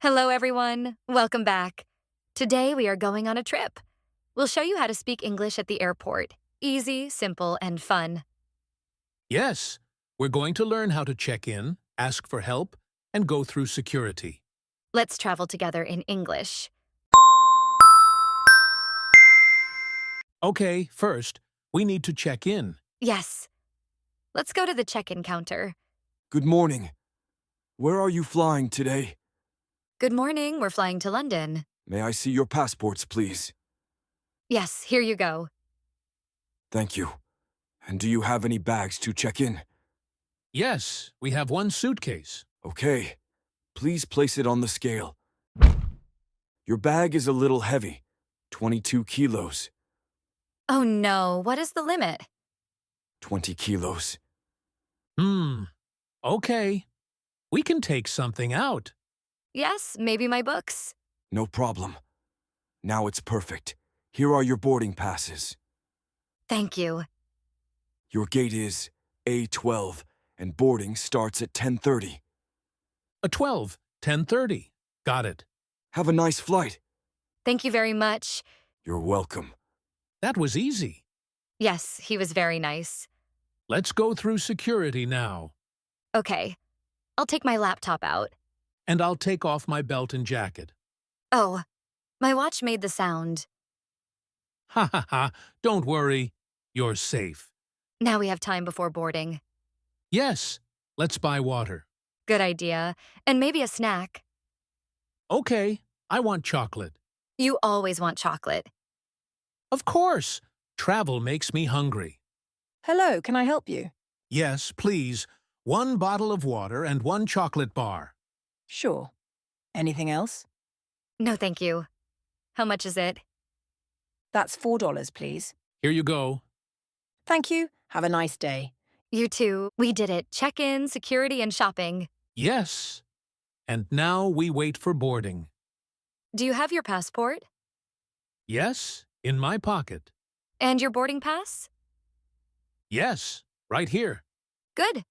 Hello, everyone. Welcome back. Today we are going on a trip. We'll show you how to speak English at the airport. Easy, simple, and fun. Yes, we're going to learn how to check in, ask for help, and go through security. Let's travel together in English. Okay, first, we need to check in. Yes. Let's go to the check-in counter. Good morning. Where are you flying today? Good morning. We're flying to London. May I see your passports, please? Yes, here you go. Thank you. And do you have any bags to check in? Yes, we have one suitcase. Okay. Please place it on the scale. Your bag is a little heavy, 22 kilos. Oh no, what is the limit? 20 kilos. Okay. We can take something out. Yes, maybe my books. No problem. Now it's perfect. Here are your boarding passes. Thank you. Your gate is A12, and boarding starts at 10:30. A 12, 10:30. Got it. Have a nice flight. Thank you very much. You're welcome. That was easy. Yes, he was very nice. Let's go through security now. Okay, I'll take my laptop out. And I'll take off my belt and jacket. Oh, my watch made the sound. Ha ha ha, don't worry. You're safe. Now we have time before boarding. Yes, let's buy water. Good idea. And maybe a snack. Okay, I want chocolate. You always want chocolate. Of course. Travel makes me hungry. Hello, can I help you? Yes, please. One bottle of water and one chocolate bar. Sure. Anything else? No, thank you. How much is it? That's $4, please. Here you go. Thank you. Have a nice day. You too. We did it. Check-in, security, and shopping. Yes. And now we wait for boarding. Do you have your passport? Yes, in my pocket. And your boarding pass? Yes, right here. Good.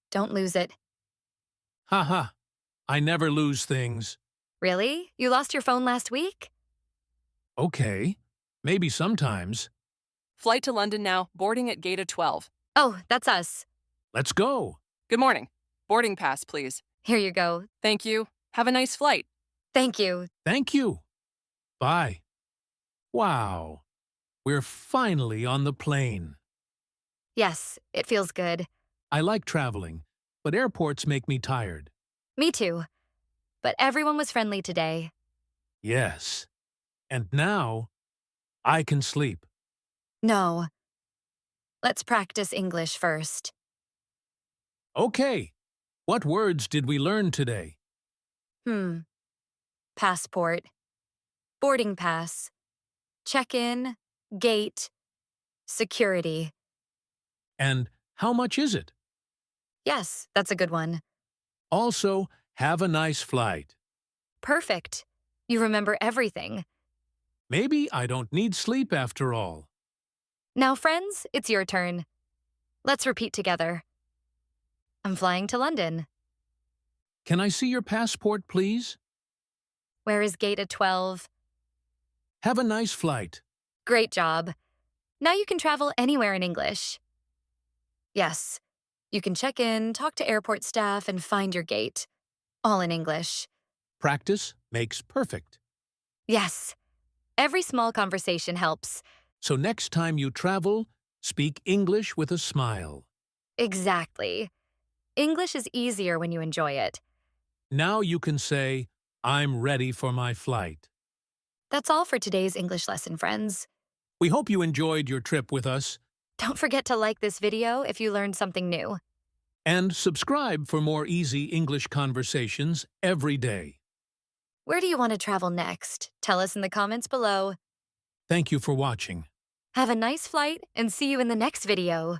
Don't lose it. Ha ha. I never lose things. Really? You lost your phone last week? Okay. Maybe sometimes. Flight to London now, boarding at gate 12. Oh, that's us. Let's go. Good morning. Boarding pass, please. Here you go. Thank you. Have a nice flight. Thank you. Thank you. Bye. Wow. We're finally on the plane. Yes, it feels good. I like traveling, but airports make me tired. Me too. But everyone was friendly today. Yes. And now, I can sleep. No. Let's practice English first. Okay. What words did we learn today? Passport. Boarding pass. Check-in. Gate. Security. And how much is it? Yes, that's a good one. Also, have a nice flight. Perfect. You remember everything. Maybe I don't need sleep after all. Now, friends, it's your turn. Let's repeat together. I'm flying to London. Can I see your passport, please? Where is gate at 12? Have a nice flight. Great job. Now you can travel anywhere in English. Yes, you can check in, talk to airport staff, and find your gate. All in English. Practice makes perfect. Yes, every small conversation helps. So next time you travel, speak English with a smile. Exactly. English is easier when you enjoy it. Now you can say, I'm ready for my flight. That's all for today's English lesson, friends. We hope you enjoyed your trip with us, Don't forget to like this video if you learned something new. and subscribe for more easy English conversations every day. Where do you want to travel next? Tell us in the comments below. Thank you for watching. Have a nice flight and see you in the next video.